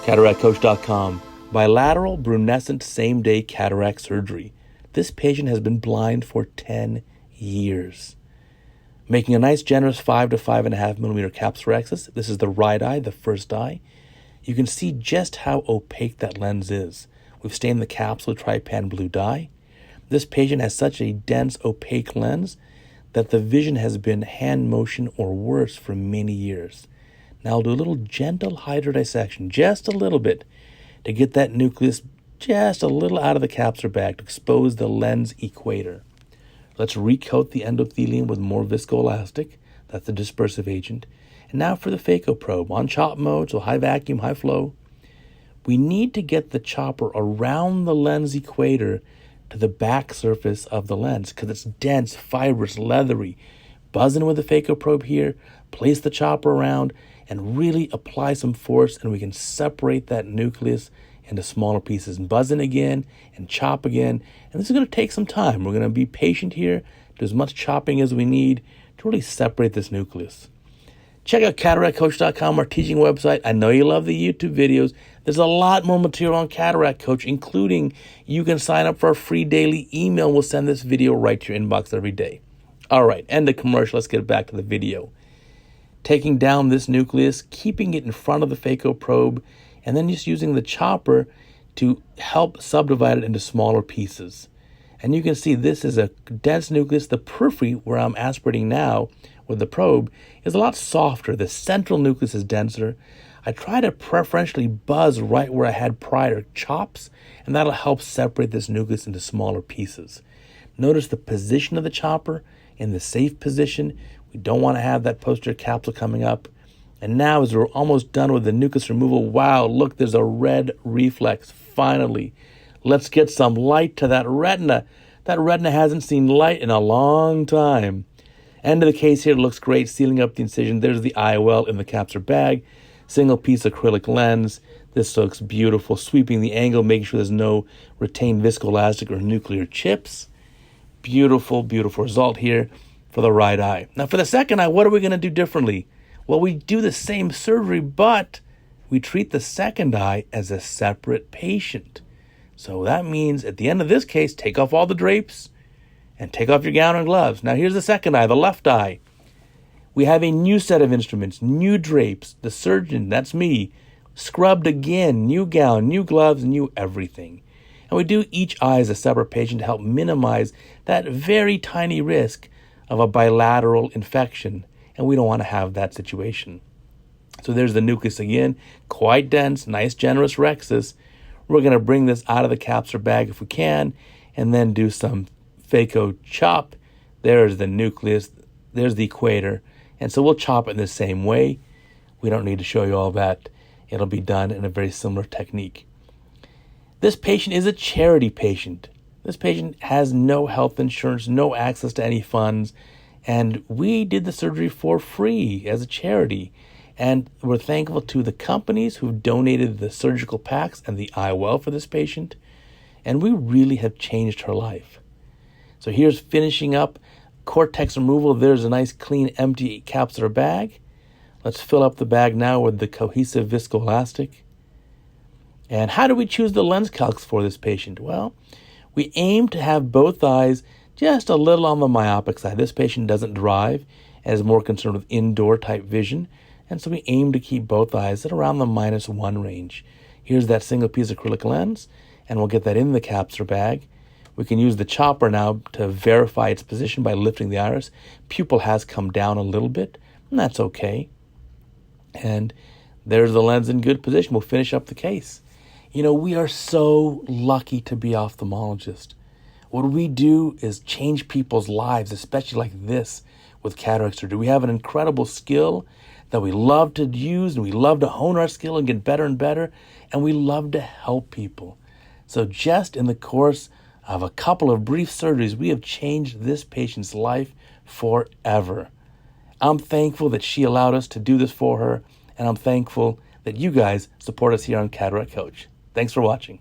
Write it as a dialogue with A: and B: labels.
A: cataractcoach.com. Bilateral brunescent same-day cataract surgery. This patient has been blind for 10 years. Making a nice generous 5 to 5.5 millimeter capsulorhexis. This is the right eye, the first eye. You can see just how opaque that lens is. We've stained the capsule with trypan blue dye. This patient has such a dense, opaque lens that the vision has been hand motion or worse for many years. Now I'll do a little gentle hydrodissection, just a little bit, to get that nucleus just a little out of the capsular bag to expose the lens equator. Let's recoat the endothelium with more viscoelastic. That's the dispersive agent. And now for the phaco probe. On chop mode, so high vacuum, high flow. We need to get the chopper around the lens equator to the back surface of the lens because it's dense, fibrous, leathery. Buzz in with the phaco probe here, place the chopper around, and really apply some force, and we can separate that nucleus into smaller pieces. And buzz in again, and chop again. And this is going to take some time. We're going to be patient here, do as much chopping as we need to really separate this nucleus. Check out cataractcoach.com, our teaching website. I know you love the YouTube videos. There's a lot more material on Cataract Coach, including you can sign up for a free daily email. We'll send this video right to your inbox every day. All right, end the commercial. Let's get back to the video. Taking down this nucleus, keeping it in front of the phaco probe, and then just using the chopper to help subdivide it into smaller pieces. And you can see this is a dense nucleus. The periphery, where I'm aspirating now with the probe, is a lot softer. The central nucleus is denser. I try to preferentially buzz right where I had prior chops, and that'll help separate this nucleus into smaller pieces. Notice the position of the chopper in the safe position. We don't want to have that posterior capsule coming up. And now, as we're almost done with the nucleus removal, wow, look, there's a red reflex, finally. Let's get some light to that retina. That retina hasn't seen light in a long time. End of the case here, looks great, sealing up the incision. There's the IOL in the capsular bag. Single piece acrylic lens. This looks beautiful. Sweeping the angle, making sure there's no retained viscoelastic or nuclear chips. Beautiful, beautiful result here for the right eye. Now for the second eye, what are we going to do differently? Well, we do the same surgery, but we treat the second eye as a separate patient. So that means at the end of this case, take off all the drapes and take off your gown and gloves. Now here's the second eye, the left eye. We have a new set of instruments, new drapes. The surgeon, that's me, scrubbed again, new gown, new gloves, new everything. And we do each eye as a separate patient to help minimize that very tiny risk of a bilateral infection. And we don't want to have that situation. So there's the nucleus again, quite dense, nice generous rhexis. We're going to bring this out of the capsular bag if we can, and then do some phaco chop. There's the nucleus, there's the equator. And so we'll chop it in the same way. We don't need to show you all that. It'll be done in a very similar technique. This patient is a charity patient. This patient has no health insurance, no access to any funds, and we did the surgery for free as a charity. And we're thankful to the companies who donated the surgical packs and the IOL for this patient. And we really have changed her life. So here's finishing up cortex removal. There's a nice, clean, empty capsular bag. Let's fill up the bag now with the cohesive viscoelastic. And how do we choose the lens calcs for this patient? Well, we aim to have both eyes just a little on the myopic side. This patient doesn't drive and is more concerned with indoor type vision. And so we aim to keep both eyes at around the -1 range. Here's that single piece acrylic lens, and we'll get that in the capsular bag. We can use the chopper now to verify its position by lifting the iris. Pupil has come down a little bit, and that's okay. And there's the lens in good position. We'll finish up the case. You know, we are so lucky to be ophthalmologists. What we do is change people's lives, especially like this with cataract surgery. We have an incredible skill that we love to use, and we love to hone our skill and get better and better, and we love to help people. So just in the course of a couple of brief surgeries, we have changed this patient's life forever. I'm thankful that she allowed us to do this for her, and I'm thankful that you guys support us here on Cataract Coach. Thanks for watching.